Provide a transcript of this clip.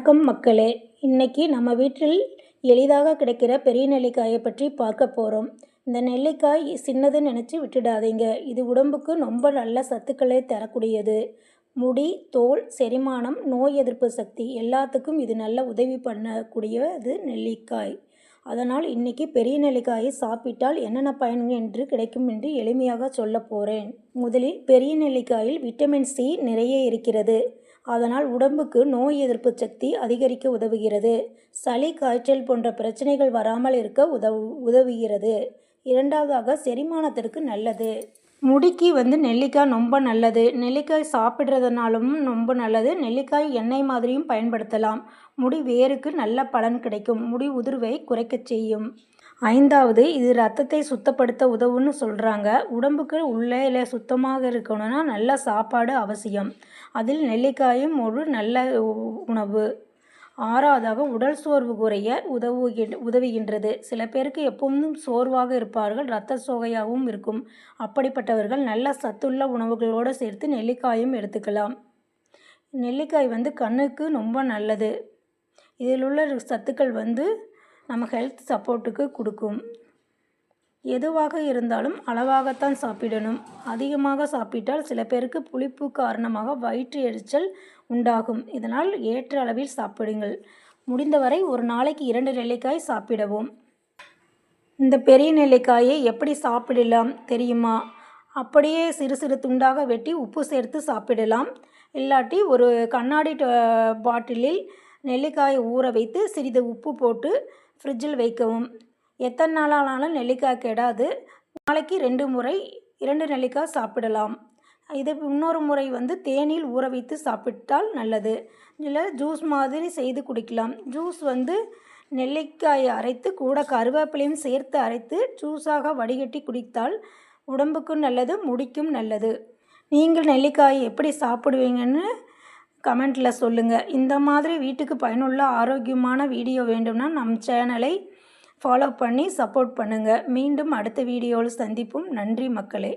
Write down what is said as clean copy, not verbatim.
வணக்கம் மக்களே. இன்னைக்கு நம்ம வீட்டில் எளிதாக கிடைக்கிற பெரிய நெல்லிக்காயை பற்றி பார்க்க போகிறோம். இந்த நெல்லிக்காய் சின்னதுன்னு நினச்சி விட்டுடாதீங்க. இது உடம்புக்கு ரொம்ப நல்ல சத்துக்களை தரக்கூடியது. முடி, தோல், செரிமானம், நோய் எதிர்ப்பு சக்தி எல்லாத்துக்கும் இது நல்ல உதவி பண்ணக்கூடியது நெல்லிக்காய். அதனால் இன்னைக்கு பெரிய நெல்லிக்காயை சாப்பிட்டால் என்னென்ன பயன்கள் என்று கிடைக்கும் என்று எளிமையாக சொல்ல போகிறேன். முதலில் பெரிய நெல்லிக்காயில் விட்டமின் சி நிறைய இருக்கிறது. அதனால் உடம்புக்கு நோய் எதிர்ப்பு சக்தி அதிகரிக்க உதவுகிறது. சளி, காய்ச்சல் போன்ற பிரச்சனைகள் வராமல் இருக்க உதவுகிறது. இரண்டாவதாக செரிமானத்திற்கு நல்லது. முடிக்கு நெல்லிக்காய் ரொம்ப நல்லது. நெல்லிக்காய் சாப்பிட்றதுனாலும் ரொம்ப நல்லது. நெல்லிக்காய் எண்ணெய் மாதிரியும் பயன்படுத்தலாம். முடி வேருக்கு நல்ல பலன் கிடைக்கும். முடி உதிர்வை குறைக்க செய்யும். ஐந்தாவது, இது ரத்தத்தை சுத்தப்படுத்த உதவுன்னு சொல்கிறாங்க. உடம்புக்கு உள்ளே சுத்தமாக இருக்கணும்னா நல்ல சாப்பாடு அவசியம். அதில் நெல்லிக்காயும் ஒரு நல்ல உணவு. ஆறாவதாக, உடல் சோர்வு குறைய உதவுகின்றது. சில பேருக்கு எப்பவும் சோர்வாக இருப்பார்கள், இரத்த சோகையாகவும் இருக்கும். அப்படிப்பட்டவர்கள் நல்ல சத்துள்ள உணவுகளோடு சேர்த்து நெல்லிக்காயும் எடுத்துக்கலாம். நெல்லிக்காய் கண்ணுக்கு ரொம்ப நல்லது. இதில் உள்ள சத்துக்கள் நம்ம ஹெல்த் சப்போர்ட்டுக்கு கொடுக்கும். எதுவாக இருந்தாலும் அளவாகத்தான் சாப்பிடணும். அதிகமாக சாப்பிட்டால் சில பேருக்கு புளிப்பு காரணமாக வயிற்று எரிச்சல் உண்டாகும். இதனால் ஏற்ற அளவில் சாப்பிடுங்கள். முடிந்தவரை ஒரு நாளைக்கு 2 நெல்லிக்காய் சாப்பிடவும். இந்த பெரிய நெல்லிக்காயை எப்படி சாப்பிடலாம் தெரியுமா? அப்படியே சிறு சிறு துண்டாக வெட்டி உப்பு சேர்த்து சாப்பிடலாம். இல்லாட்டி ஒரு கண்ணாடி பாட்டிலில் நெல்லிக்காயை ஊற வைத்து சிறிது உப்பு போட்டு ஃப்ரிட்ஜில் வைக்கவும். எத்தனை நாளானாலும் நெல்லிக்காய் கெடாது. நாளைக்கு 2 நெல்லிக்காய் சாப்பிடலாம். இது இன்னொரு முறை தேனில் ஊற வைத்து சாப்பிட்டால் நல்லது. இல்லை ஜூஸ் மாதிரி செய்து குடிக்கலாம். ஜூஸ் நெல்லிக்காயை அரைத்து கூட கருவேப்பிலையும் சேர்த்து அரைத்து ஜூஸாக வடிகட்டி குடித்தால் உடம்புக்கும் நல்லது, முடிக்கும் நல்லது. நீங்கள் நெல்லிக்காயை எப்படி சாப்பிடுவீங்கன்னு கமெண்ட்டில் சொல்லுங்கள். இந்த மாதிரி வீட்டுக்கு பயனுள்ள ஆரோக்கியமான வீடியோ வேண்டும்னா நம் சேனலை ஃபாலோ பண்ணி சப்போர்ட் பண்ணுங்கள். மீண்டும் அடுத்த வீடியோவில் சந்திப்போம். நன்றி மக்களே.